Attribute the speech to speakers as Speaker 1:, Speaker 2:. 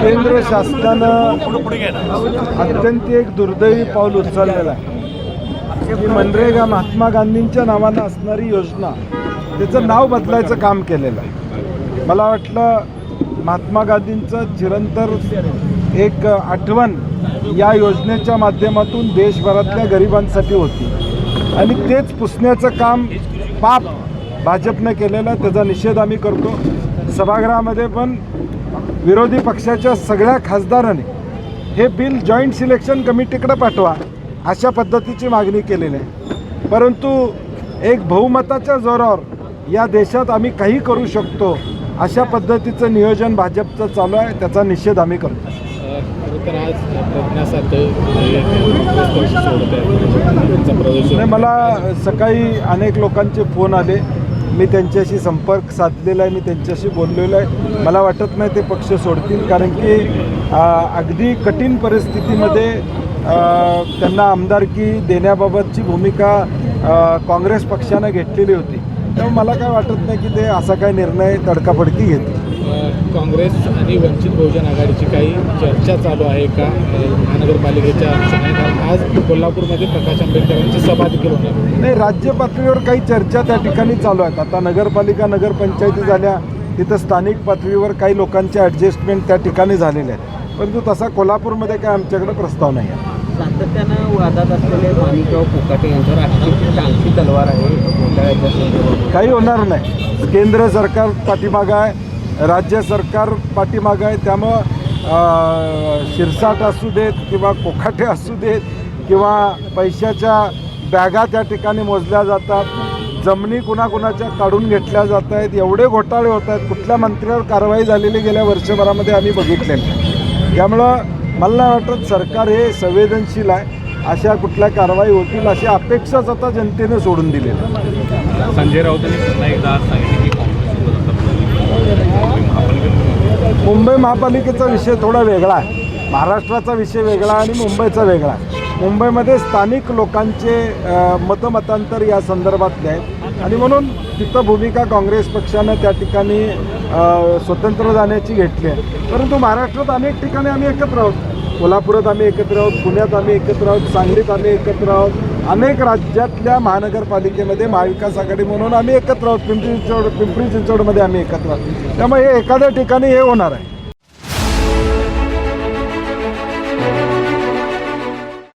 Speaker 1: केंद्र शासनानं अत्यंत एक दुर्दैवी पाऊल उचललेलं आहे की मनरेगा महात्मा गांधींच्या नावानं असणारी योजना त्याचं नाव बदलायचं काम केलेलं आहे. मला वाटलं महात्मा गांधींचं चिरंतर एक आठवण या योजनेच्या माध्यमातून देशभरातल्या गरिबांसाठी होती आणि तेच पुसण्याचं काम पाप भाजपनं केलेलं आहे. त्याचा निषेध आम्ही करतो. सभागृहामध्ये पण विरोधी पक्षाच्या सगळ्या खासदारांनी हे बिल जॉईंट सिलेक्शन कमिटीकडे पाठवा अशा पद्धतीची मागणी केलेली आहे. परंतु एक बहुमताच्या जोरावर या देशात आम्ही काही करू शकतो अशा पद्धतीचं नियोजन भाजपचं चालू आहे. त्याचा निषेध आम्ही करतो. नाही, मला सकाळी अनेक लोकांचे फोन आले. मी त्यांच्याशी संपर्क साधलेला आहे, मी त्यांच्याशी बोललेलो आहे. मला वाटत नाही ते पक्ष सोडतील, कारण की अगदी कठीण परिस्थितीमध्ये त्यांना आमदारकी देण्याबाबतची भूमिका काँग्रेस पक्षानं घेतलेली होती. त्यामुळे मला काय वाटत नाही की ते असा काय निर्णय तडकाफडकी घेतील.
Speaker 2: काँग्रेस आणि वंचित बहुजन आघाडीची काही चर्चा चालू आहे का महानगरपालिकेच्या अनुषंगाने? आज कोल्हापूरमध्ये प्रकाश आंबेडकरांची सभा देखील होणार.
Speaker 1: नाही, राज्य पातळीवर काही चर्चा त्या ठिकाणी चालू आहेत. आता नगरपालिका नगरपंचायती झाल्या, तिथं स्थानिक पातळीवर काही लोकांचे ॲडजस्टमेंट त्या ठिकाणी झालेले आहेत. परंतु तसा कोल्हापूरमध्ये काय आमच्याकडे प्रस्ताव नाही आहे.
Speaker 3: सातत्यानं वादात असलेले माणिकराव कोकाटे यांच्यावर आणखी तलवार आहे.
Speaker 1: काही होणार नाही. केंद्र सरकार पाठीमागं आहे, राज्य सरकार पाठीमागं आहे. त्यामुळं शिरसाट असू देत किंवा कोकाटे असू देत किंवा पैशाच्या बॅगा त्या ठिकाणी मोजल्या जातात, जमिनी कुणाकुणाच्या काढून घेतल्या जात आहेत, एवढे घोटाळे होत आहेत. कुठल्या मंत्र्यावर कारवाई झालेली गेल्या वर्षभरामध्ये आम्ही बघितलेलं. त्यामुळं मला नाही वाटत सरकार हे संवेदनशील आहे. अशा कुठल्या कारवाई होतील अशी अपेक्षाच आता जनतेने सोडून दिलेली.
Speaker 2: संजय राऊतांनी पुन्हा एकदा सांगितले की
Speaker 1: मुंबई महापालिकेचा विषय थोडा वेगळा आहे. महाराष्ट्राचा विषय वेगळा आणि मुंबईचा वेगळा आहे. मुंबईमध्ये स्थानिक लोकांचे मतमतांतर या संदर्भातले आहेत आणि म्हणून तिथं भूमिका काँग्रेस पक्षानं त्या ठिकाणी स्वतंत्र जाण्याची घेतली आहे. परंतु महाराष्ट्रात अनेक ठिकाणी आम्ही एकत्र आहोत. कोल्हापुरात आम्ही एकत्र आहोत, पुण्यात आम्ही एकत्र आहोत, सांगलीत आम्ही एकत्र आहोत. अनेक राज्यातल्या महानगरपालिकेमध्ये महाविकास आघाडी म्हणून आम्ही एकत्र आहोत. पिंपरी चिंचवडमध्ये आम्ही एकत्र आहोत. त्यामुळे हे एखाद्या ठिकाणी हे होणार आहे.